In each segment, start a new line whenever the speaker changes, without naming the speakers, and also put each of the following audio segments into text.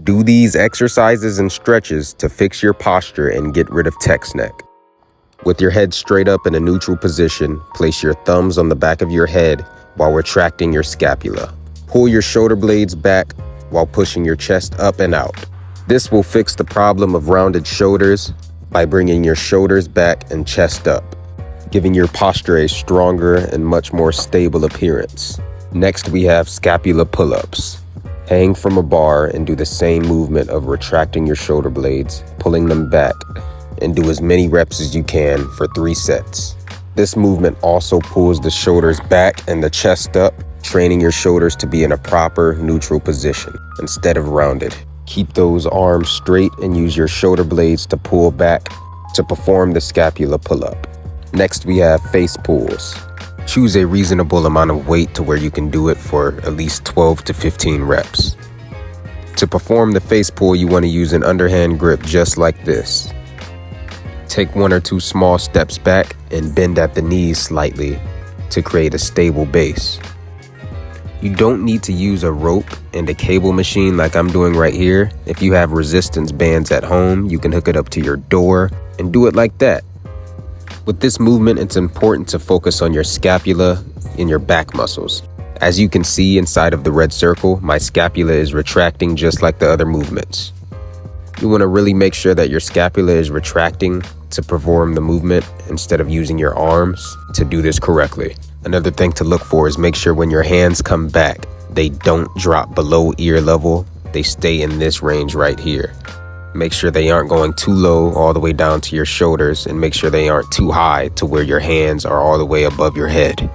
Do these exercises and stretches to fix your posture and get rid of text neck. With your head straight up in a neutral position, place your thumbs on the back of your head while retracting your scapula. Pull your shoulder blades back while pushing your chest up and out. This will fix the problem of rounded shoulders by bringing your shoulders back and chest up, giving your posture a stronger and much more stable appearance. Next, we have scapula pull-ups. Hang from a bar and do the same movement of retracting your shoulder blades, pulling them back, and do as many reps as you can for 3 sets. This movement also pulls the shoulders back and the chest up, training your shoulders to be in a proper neutral position instead of rounded. Keep those arms straight and use your shoulder blades to pull back to perform the scapula pull-up. Next, we have face pulls. Choose a reasonable amount of weight to where you can do it for at least 12 to 15 reps. To perform the face pull, you want to use an underhand grip just like this. Take 1 or 2 small steps back and bend at the knees slightly to create a stable base. You don't need to use a rope and a cable machine like I'm doing right here. If you have resistance bands at home, you can hook it up to your door and do it like that. With this movement, it's important to focus on your scapula and your back muscles. As you can see inside of the red circle, my scapula is retracting just like the other movements. You want to really make sure that your scapula is retracting to perform the movement instead of using your arms to do this correctly. Another thing to look for is make sure when your hands come back, they don't drop below ear level. They stay in this range right here. Make sure they aren't going too low all the way down to your shoulders, and make sure they aren't too high to where your hands are all the way above your head.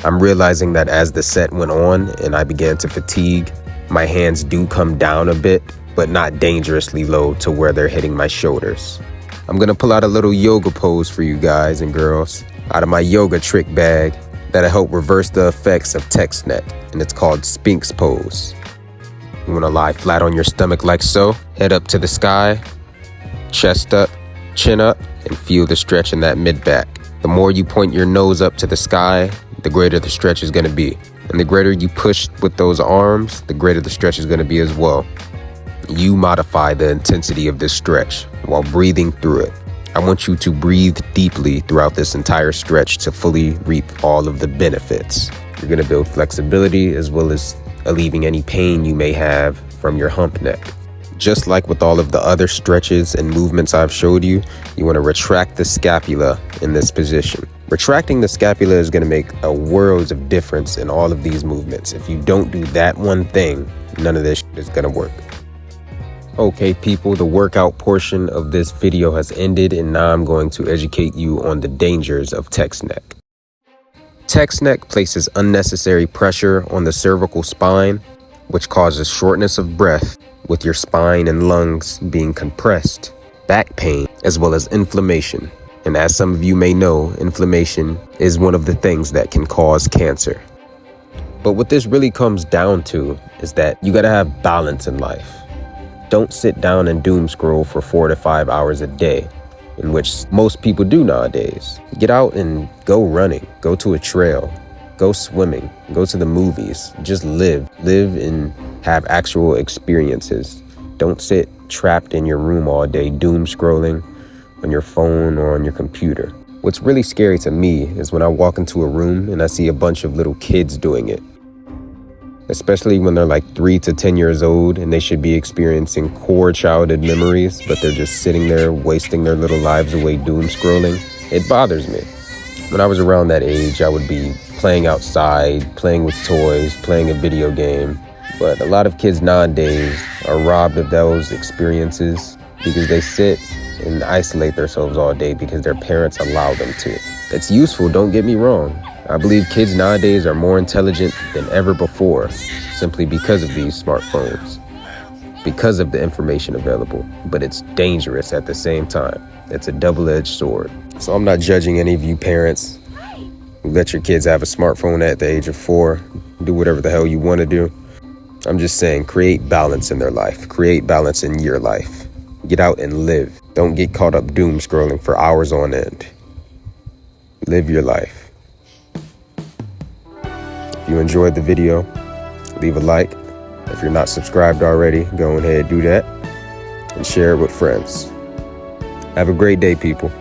I'm realizing that as the set went on and I began to fatigue, my hands do come down a bit, but not dangerously low to where they're hitting my shoulders. I'm gonna pull out a little yoga pose for you guys and girls out of my yoga trick bag that'll help reverse the effects of text neck, and it's called Sphinx pose. You want to lie flat on your stomach like so, head up to the sky, chest up, chin up, and feel the stretch in that mid-back. The more you point your nose up to the sky, the greater the stretch is going to be. And the greater you push with those arms, the greater the stretch is going to be as well. You modify the intensity of this stretch while breathing through it. I want you to breathe deeply throughout this entire stretch to fully reap all of the benefits. You're going to build flexibility as well as alleviating any pain you may have from your hump neck. Just like with all of the other stretches and movements I've showed you, you want to retract the scapula in this position. Retracting the scapula is going to make a world of difference in all of these movements. If you don't do that one thing, none of this is going to work. Okay, people, the workout portion of this video has ended, and now I'm going to educate you on the dangers of text neck. Text neck places unnecessary pressure on the cervical spine, which causes shortness of breath with your spine and lungs being compressed, back pain, as well as inflammation. And as some of you may know, inflammation is one of the things that can cause cancer. But what this really comes down to is that you gotta have balance in life. Don't sit down and doom scroll for 4 to 5 hours a day, in which most people do nowadays. Get out and go running, go to a trail, go swimming, go to the movies, just live and have actual experiences. Don't sit trapped in your room all day doom scrolling on your phone or on your computer. What's really scary to me is when I walk into a room and I see a bunch of little kids doing it. Especially when they're like 3 to 10 years old and they should be experiencing core childhood memories, but they're just sitting there wasting their little lives away doom scrolling. It bothers me. When I was around that age, I would be playing outside, playing with toys, playing a video game. But a lot of kids nowadays are robbed of those experiences because they sit and isolate themselves all day because their parents allow them to. It's useful, don't get me wrong. I believe kids nowadays are more intelligent than ever before, simply because of these smartphones, because of the information available, but it's dangerous at the same time. It's a double-edged sword. So I'm not judging any of you parents who let your kids have a smartphone at the age of 4, do whatever the hell you want to do. I'm just saying, create balance in their life, create balance in your life. Get out and live. Don't get caught up doom scrolling for hours on end. Live your life. If you enjoyed the video, leave a like, If you're not subscribed already, go ahead, do that and share it with friends. Have a great day, people.